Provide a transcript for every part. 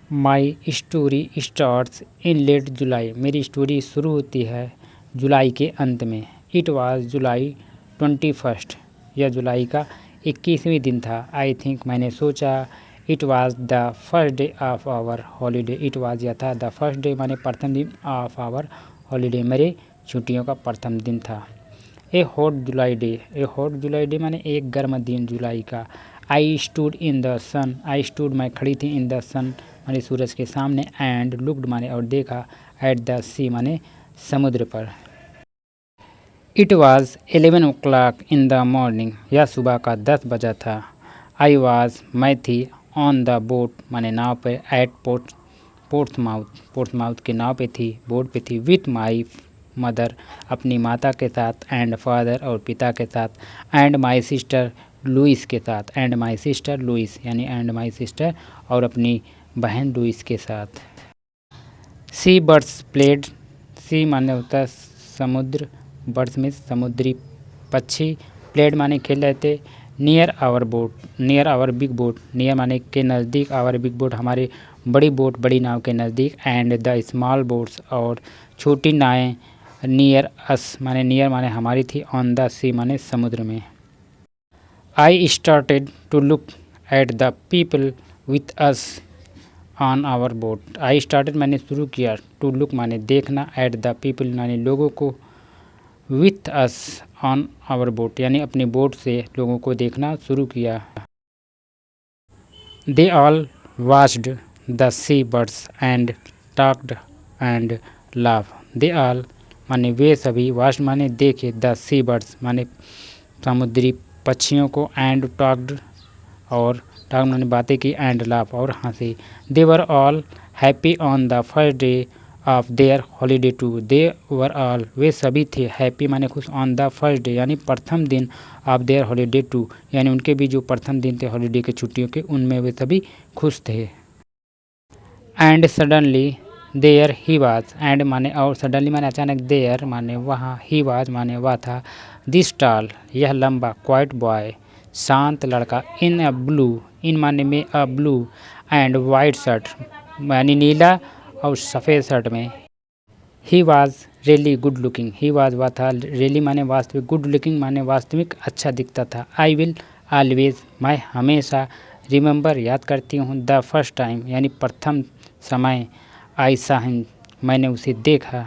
My story starts in late July. मेरी स्टोरी शुरू होती है जुलाई के अंत में। It was July 21। यह जुलाई का 21वें दिन था। आई थिंक मैंने सोचा। It was the first day of our holiday. It was यह था द फर्स्ट डे माने प्रथम दिन ऑफ आवर हॉलीडे मेरे छुट्टियों का प्रथम दिन था। A hot July day. A hot July day माने एक गर्म दिन जुलाई का। I stood in the sun. I stood मैं खड़ी थी इन द सन माने सूरज के सामने। एंड लुक्ड माने और देखा। एट द सी माने समुद्र पर। It was 11 o'clock in the morning. यह सुबह का 10 बजा था। आई वॉज मैं थी ऑन द बोट माने नाव पे। एट पोर्ट्समाउथ के नाव पे थी, बोट पे थी। विथ माई मदर अपनी माता के साथ। एंड फादर और पिता के साथ। एंड माई सिस्टर लुइस के साथ। एंड माई सिस्टर लुइस यानी एंड माई सिस्टर और अपनी बहन लुइस के साथ। सी बर्ड्स प्लेड। सी माने होता है समुद्र, बर्ड्स में समुद्री पक्षी। प्लेड माने खेल रहे थे। Near our boat, near our big boat. Near माने के नज़दीक, आवर बिग बोट हमारे बड़ी बोट बड़ी नाव के नज़दीक। एंड द स्मॉल बोट्स और छोटी नावें नियर अस माने नियर माने हमारी थी। ऑन द सी माने समुद्र में। I started to look at the people with us on our boat. I started मैंने शुरू किया। टू लुक माने देखना। एट द पीपल माने लोगों को। With us on our boat यानी अपनी बोट से लोगों को देखना शुरू किया। They all watched the sea birds and talked and laugh. They all माने वे सभी। वॉच्ड माने देखे। द सी बर्ड्स माने समुद्री पक्षियों को। एंड टॉक्ड और टॉक माने बातें की। एंड लाफ और हंसी। They were all happy on the first day of their holiday too. They were all वे सभी थे। हैप्पी माने खुश। ऑन द फर्स्ट डे यानी प्रथम दिन। ऑफ देयर हॉलीडे टू यानी उनके भी जो प्रथम दिन थे हॉलीडे के छुट्टियों के, उनमें वे सभी खुश थे। And suddenly there he was. And माने और सडनली माने अचानक। देयर माने वहाँ। ही वाज माने वह था। दिस टॉल यह लंबा। क्वाइट बॉय शांत लड़का। इन अ ब्लू इन माने में अ ब्लू एंड वाइट शर्ट माने नीला और सफ़ेद शर्ट में। He was really good looking. He was वह था। रियली माने वास्तविक। गुड लुकिंग माने वास्तविक अच्छा दिखता था। आई विल ऑलवेज मैं हमेशा। रिमेंबर याद करती हूँ। द फर्स्ट टाइम यानी प्रथम समय। आई सा हिम मैंने उसे देखा।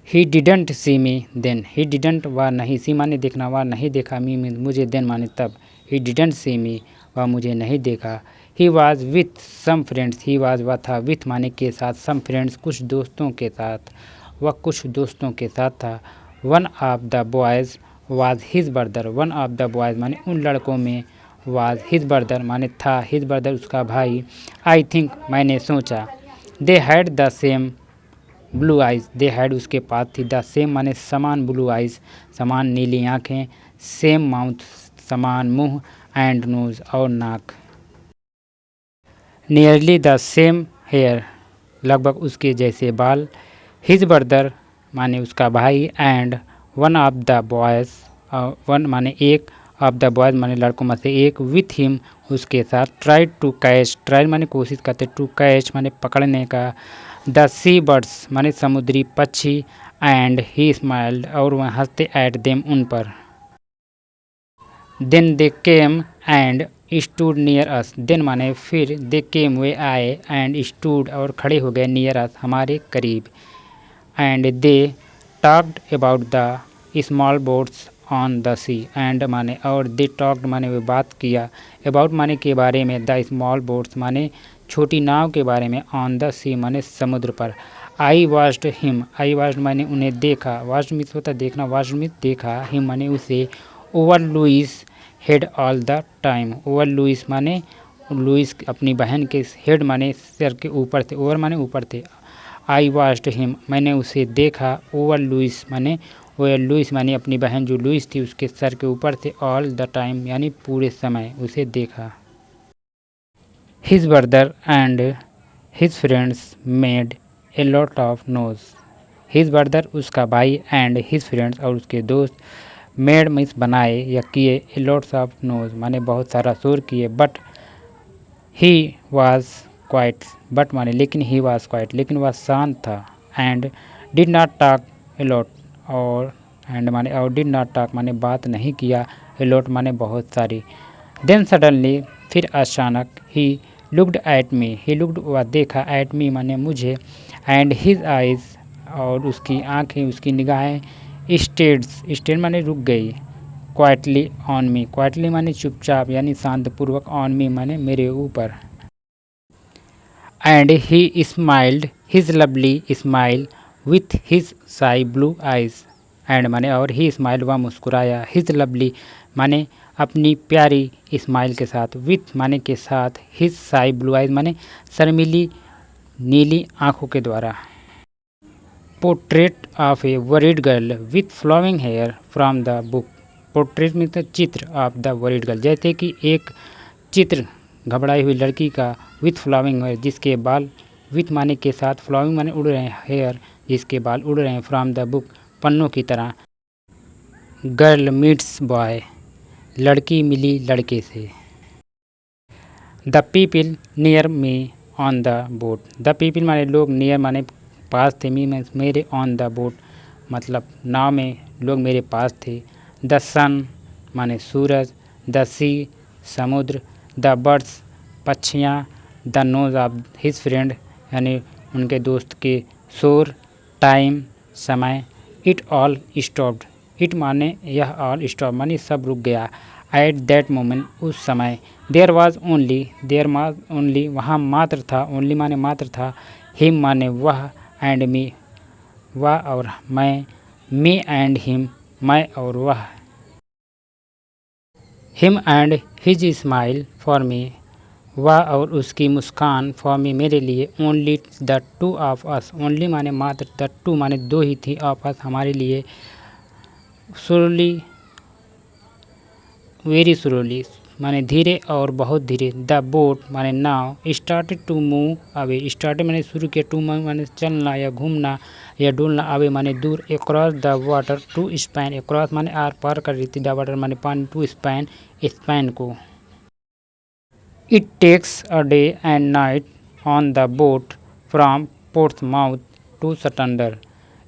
He didn't see me then. He didn't वह नहीं। सी माने देखना, वह नहीं देखा। मी मुझे। देन माने तब। ही डिडंट सी मी वह मुझे नहीं देखा। He was with some friends. He was वह था। विथ माने के साथ। सम फ्रेंड्स कुछ दोस्तों के साथ। वह कुछ दोस्तों के साथ था। One of the boys was his brother. One of the boys माने उन लड़कों में। वाज हिज ब्रदर माने था। हिज ब्रदर उसका भाई। आई थिंक मैंने सोचा। They had the same blue eyes. They had उसके पास थी। द सेम माने समान। ब्लू आइज़ समान नीली आँखें। सेम माउथ समान मुंह। एंड नोज और नाक। नियरली द सेम हेयर लगभग उसके जैसे बाल। हिज ब्रदर माने उसका भाई। And one of the boys one माने एक। ऑफ द बॉयज़ माने लड़कों में से एक। विथ हिम उसके साथ। ट्राई टू कैच ट्राई माने कोशिश करते। टू कैच माने पकड़ने का। द सी बर्ड्स माने समुद्री पक्षी। एंड ही स्माइल्ड और वह हंसते। एट देम उन पर। Then they came and stood near us. Then माने फिर। दे केम वे आए। एंड स्टूड और खड़े हो गए। नियर अस हमारे करीब। And they talked about the small boats on the sea. And माने और दे टॉक्ड माने वे बात किया। अबाउट माने के बारे में। द स्मॉल बोट्स माने छोटी नाव के बारे में। ऑन द सी माने समुद्र पर। I watched him. I watched माने उन्हें देखा। वॉच्ड मीन्स होता देखना। वॉच्ड मीन्स देखा। हिम माने उसे। Over Louis head all the time. Over Louis माने लुइस अपनी बहन के हेड माने सिर के ऊपर थे। ओवर माने ऊपर थे। आई वॉच्ड हिम मैंने उसे देखा। ओवर लुइस माने ओवर लुइस माने अपनी बहन जो लुइस थी उसके सर के ऊपर थे। ऑल द टाइम यानी पूरे समय उसे देखा। His brother and his friends made a lot of nose. His brother उसका भाई। एंड हिज फ्रेंड्स और उसके दोस्त। मेड मीन्स बनाए या किए। ए लॉट्स ऑफ नोज माने बहुत सारा शोर किए। But he was quite but माने लेकिन ही वॉज क्वाइट, लेकिन वह शांत था। And did not talk a lot, और एंड माने और डिड नॉट टॉक माने बात नहीं किया, अलॉट माने बहुत सारी। देन सडनली फिर अचानक, he looked at me, he looked वह देखा, एट मी माने मुझे, एंड हिज आइज और उसकी आंखें, उसकी निगाहें, स्टेड माने रुक गई, क्वाइटली ऑन मी, क्वाइटली माने चुपचाप यानी शांतपूर्वक, ऑन मी माने मेरे ऊपर। And he smiled his lovely smile with his Sai blue eyes, and माने और ही स्माइल वह मुस्कुराया, हिज लवली माने अपनी प्यारी स्माइल के साथ, विथ माने के साथ, हिज साई ब्लू आइज माने शर्मीली नीली आंखों के द्वारा। Portrait of a worried girl with flowing hair from the book, portrait में तो चित्र ऑफ द वरीड गर्ल, जैसे कि एक चित्र घबराई हुई लड़की का, विथ फ्लाविंग हेयर जिसके बाल, विथ माने के साथ, फ्लाविंग माने उड़ रहे हैं, हेयर जिसके बाल उड़ रहे हैं, फ्रॉम द बुक पन्नों की तरह। गर्ल मीट्स बॉय, लड़की मिली लड़के से। The people near me on the boat, the people माने लोग, नियर माने पास थे, मी मेरे, ऑन द बोट मतलब नाव में लोग मेरे पास थे। द सन माने सूरज, द सी समुद्र, द बर्ड्स पक्षियाँ, the nose of his friend यानी उनके दोस्त के शोर, टाइम समय, इट ऑल स्टॉप्ड, इट माने यह, ऑल स्टॉप माने सब रुक गया, एट दैट मोमेंट उस समय, देयर वाज ओनली वहाँ मात्र था, ओनली माने मात्र था, हिम माने वह, एंड मी वह और मैं, मी एंड हिम मैं और वह, him and his smile for me वह और उसकी मुस्कान, फॉर मी मेरे लिए, only the two of us, only माने मात्र, द टू माने दो ही थी, ऑफ अस हमारे लिए, स्लोली वेरी स्लोली माने धीरे और बहुत धीरे, द बोट माने नाव, started to move away, started माने शुरू किया, टू माने चलना या घूमना या डोलना, अवे माने दूर, across the water to Spain, across माने आर पार कर रही थी, द वाटर माने पानी, टू स्पैन स्पैन को। It takes a day and night on the boat from Portsmouth to Santander,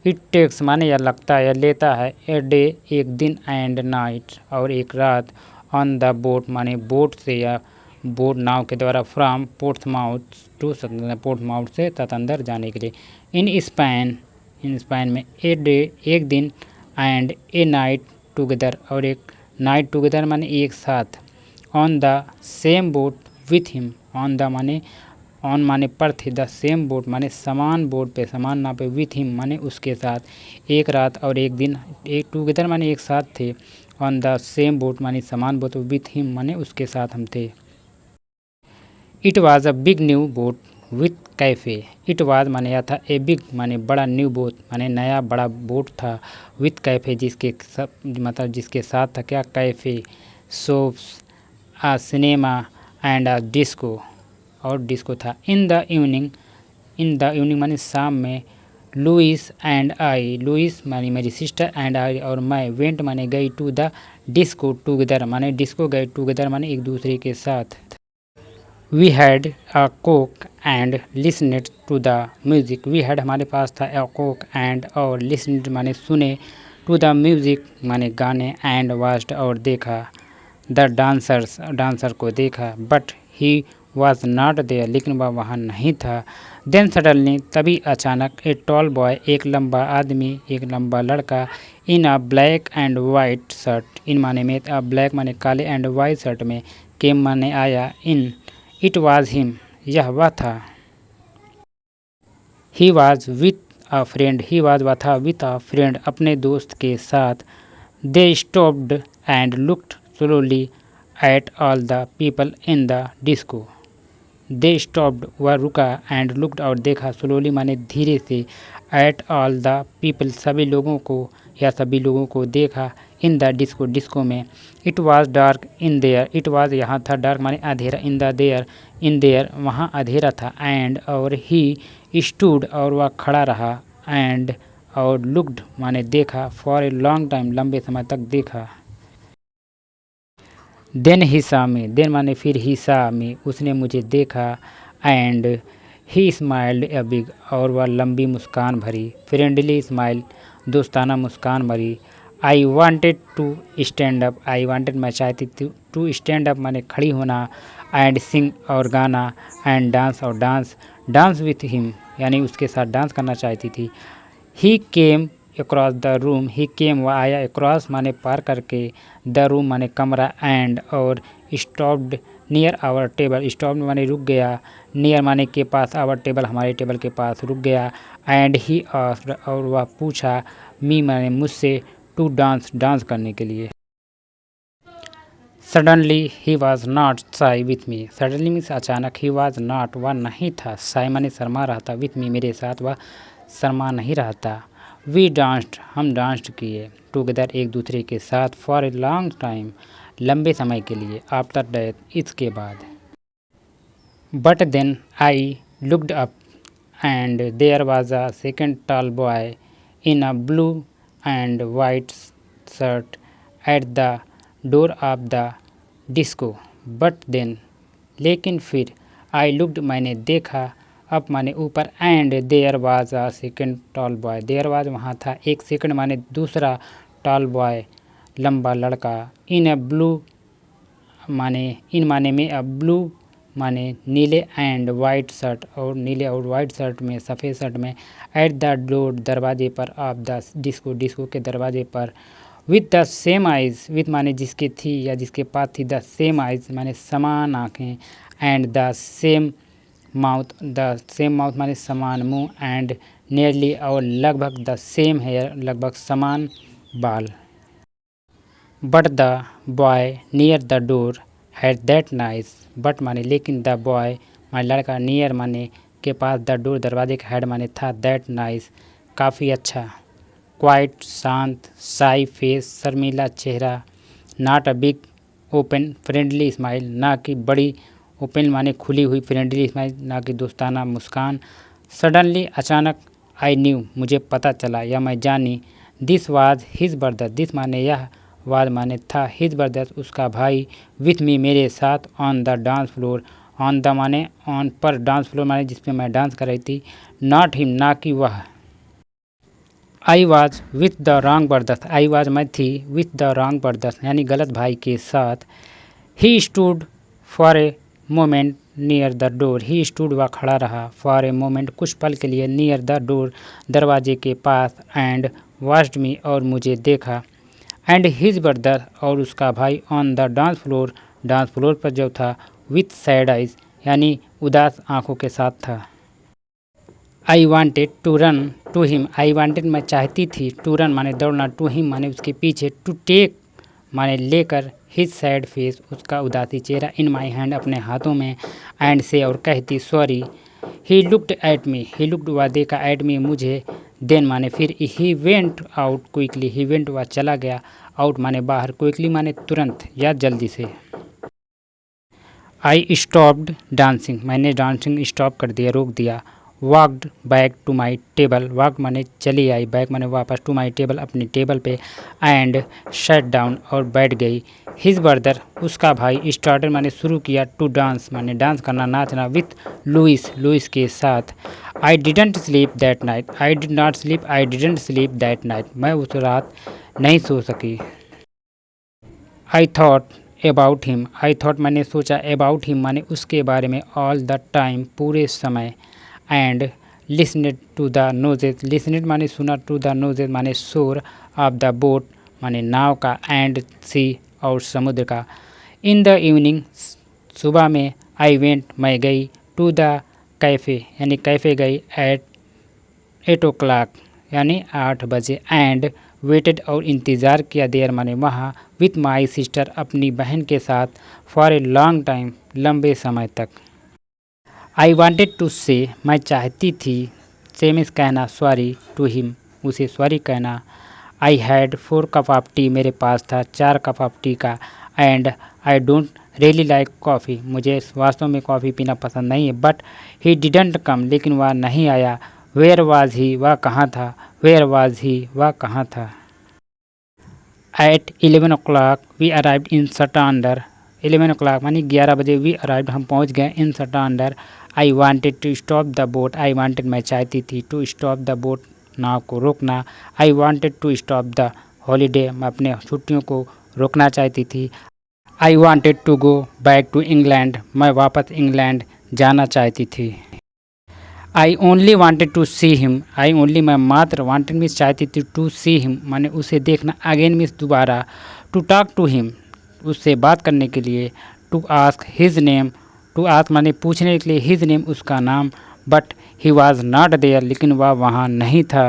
it takes माने यह लगता है, यह लेता है, ए डे एक दिन, एंड नाइट और एक रात, ऑन द बोट माने बोट से या बोट नाव के द्वारा, फ्रॉम पोर्ट्समाउथ टू सटंडर, पोर्ट्समाउथ से सतंदर जाने के लिए। इन स्पैन में, ए डे एक दिन, एंड ए नाइट टुगेदर और एक नाइट टुगेदर माने एक साथ, on the same boat with him, on the माने ऑन माने पर थे, द सेम बोट माने समान बोट पे, समान नाव पे, विथ हिम माने उसके साथ, एक रात और एक दिन, एक टुगेदर माने एक साथ थे, ऑन द सेम बोट माने समान बोट, विथ हिम माने उसके साथ हम थे। It was a big new boat with cafe, it was माने यह था, ए बिग माने बड़ा, न्यू बोट माने नया बड़ा बोट था, विथ कैफ़े जिसके सब मतलब जिसके साथ था क्या, cafe, shops, a cinema, and a disco और डिस्को था। इन द इवनिंग माने शाम में, लुइस एंड आई, लुइस माने मेरी सिस्टर, एंड आई और मैं, वेंट माने गई, टू द डिस्को टुगेदर माने डिस्को गए, टुगेदर माने एक दूसरे के साथ। We had a coke and listened to the music, we had हमारे पास था, अ कोक एंड और लिसनेड माने सुने, टू द म्यूज़िक माने गाने, एंड वाच्ड और देखा, द डांसर को देखा, but he was not there लेकिन वह वहाँ नहीं था। देन सडनली तभी अचानक, ए टॉल बॉय एक लंबा आदमी, एक लंबा लड़का, in a black and white shirt, in माने में, अ ब्लैक माने काले, एंड वाइट शर्ट में, केम माने आया, इन, इट वाज हिम यह वह था, ही was with a friend, he was वह था, विथ अ फ्रेंड अपने दोस्त के साथ। They stopped and looked slowly at all the people in the disco, they stopped वह रुका, एंड लुक्ड और देखा, स्लोली माने धीरे से, एट ऑल द पीपल सभी लोगों को या सभी लोगों को देखा, इन द डिस्को डिस्को में। It was dark in there, it was यहाँ था, डार्क माने अंधेरा, in the there in there वहाँ अंधेरा था, एंड और ही स्टूड और वह खड़ा रहा, एंड और लुक्ड माने देखा, फॉर ए लॉन्ग टाइम लंबे समय तक देखा। देन ही सा में, देन माने फिर ही सा में उसने मुझे देखा, and he smiled a big, और वह लंबी मुस्कान भरी, फ्रेंडली स्माइल, दोस्ताना मुस्कान भरी। I wanted to stand up, I wanted मैं चाहती थी, टू स्टैंड अप माने खड़ी होना, एंड सिंग और गाना, एंड डांस और डांस, डांस विथ हिम यानी उसके साथ डांस करना चाहती थी। ही केम अक्रॉस द रूम, ही केम वह आया, अक्रॉस माने पार करके, द रूम माने कमरा, एंड और stopped near our table, stop माने रुक गया, नियर माने के पास, आवर टेबल हमारे टेबल के पास रुक गया, एंड ही आस्क्ड और वह पूछा, मी माने मुझसे, टू डांस डांस करने के लिए। Suddenly he was not Sai with me, suddenly means अचानक, ही वॉज नॉट वह नहीं था, साई माने शर्मा रहा था, विथ मी मेरे साथ वह शर्मा नहीं रहा था। वी डांस्ड हम डांस किए, टुगेदर एक दूसरे के साथ, फॉर ए लॉन्ग टाइम लंबे समय के लिए, आफ्टर डेथ इसके बाद। But then I looked up and there was a second tall boy in a blue and white shirt at the door of the disco. But then लेकिन फिर, I looked मैंने देखा, अप माने ऊपर, and there was a second tall boy, there was वहाँ था, एक second माने दूसरा, टॉल बॉय लंबा लड़का, इन अ ब्लू माने इन माने में, अ ब्लू माने नीले, एंड वाइट शर्ट और नीले और वाइट शर्ट में, सफ़ेद शर्ट में, एट द डोर दरवाजे पर, ऑफ द डिस्को डिस्को के दरवाजे पर, with the same eyes, with माने जिसके थी या जिसके पास थी, द सेम आइज़ माने समान आँखें, एंड द सेम माउथ माने समान मुंह, एंड नियरली और लगभग, द सेम हेयर लगभग समान बाल। But the boy near the door had that nice, but माने लेकिन, द बॉय माने लड़का, नियर माने के पास, द डोर दरवाजे का, हैड माने था, दैट नाइस काफ़ी अच्छा, क्वाइट शांत, साई फेस शर्मीला चेहरा, not a big open friendly smile ना कि बड़ी ओपन माने खुली हुई, फ्रेंडली स्माइल ना कि दोस्ताना मुस्कान। सडनली अचानक, आई न्यू मुझे पता चला या मैं जानी, this was his brother, this माने यह, वाज माने था, हिज ब्रदर उसका भाई, विथ मी मेरे साथ, on the dance floor, on the माने ऑन पर, डांस फ्लोर माने जिस पे मैं डांस कर रही थी, नॉट हिम ना कि वह। I was with the wrong brothers, I was मैं थी, विथ द रॉन्ग ब्रदर्स यानी गलत भाई के साथ। He stood for a moment near the door, he stood वह खड़ा रहा, फॉर ए मोमेंट कुछ पल के लिए, नियर द डोर दरवाजे के पास, एंड वॉच्ड मी और मुझे देखा, एंड हिज ब्रदर और उसका भाई, ऑन द डांस फ्लोर पर जो था, विथ सैड आइज यानी उदास आंखों के साथ था। I wanted to run to him, I wanted मैं चाहती थी, टू रन माने दौड़ना, टू हिम माने उसके पीछे, टू टेक माने लेकर, हिज सैड फेस उसका उदासी चेहरा, इन माई हैंड अपने हाथों में, एंड से और कहती, sorry. He looked at me, he looked वह देखा, एट मी मुझे, देन माने फिर, he went out quickly, he went वह चला गया, आउट माने बाहर, क्विकली माने तुरंत या जल्दी से। आई स्टॉप्ड डांसिंग मैंने डांसिंग स्टॉप कर दिया, रोक दिया। Walked back to my table, walk माने चली आई, बैक माने वापस, टू माई टेबल अपनी टेबल पे, एंड शट डाउन और बैठ गई। हिज ब्रदर उसका भाई, स्टार्टेड माने शुरू किया, टू डांस माने डांस करना, नाचना, विथ लुइस लुइस के साथ। I didn't sleep that night, I did not sleep, I didn't sleep that night मैं उस रात नहीं सो सकी। I thought about him, I thought मैंने सोचा, अबाउट हिम माने उसके बारे में, ऑल द टाइम पूरे समय, and listened to the noses, लिसनेड माने सुना, टू द नोजेज माने शोर, ऑफ द बोट माने नाव का, एंड सी और समुद्र का। इन द इवनिंग सुबह में, आई वेंट मैं गई, टू द कैफ़े यानी कैफ़े गई, एट 8 o'clock यानी 8 बजे, एंड वेटेड और इंतज़ार किया, देर माने वहाँ, विथ माई सिस्टर अपनी बहन के साथ, फॉर ए लॉन्ग टाइम लंबे समय तक। आई वॉन्टेड टू से मैं चाहती थी, से मीन्स कहना, सॉरी, टू हिम उसे सॉरी कहना। I had 4 cup of T मेरे पास था 4 कप ऑफ टी का, and I don't really like coffee मुझे वास्तव में कॉफ़ी पीना पसंद नहीं है। बट ही डिडंट कम लेकिन वह नहीं आया। वेयर वाज ही वह कहाँ था, वेयर वाज ही वह कहाँ था। At 11 o'clock we arrived in Santander 11 o'clock मानी 11 बजे वी अराइव्ड हम पहुंच गए in Santander. I wanted to stop the boat, I wanted मैं चाहती थी, टू स्टॉप द बोट नाव को रोकना। I wanted to stop the holiday मैं अपने छुट्टियों को रोकना चाहती थी। I wanted to go back to England मैं वापस इंग्लैंड जाना चाहती थी। I only wanted to see him, I only मैं मात्र, वांटेड मीन्स चाहती थी, टू सी हिम माने उसे देखना, अगेन मीन्स दोबारा, टू टॉक टू हिम उससे बात करने के लिए, to ask his name, to ask माने पूछने के लिए, हिज नेम उसका नाम, but he was not there लेकिन वह वहाँ नहीं था।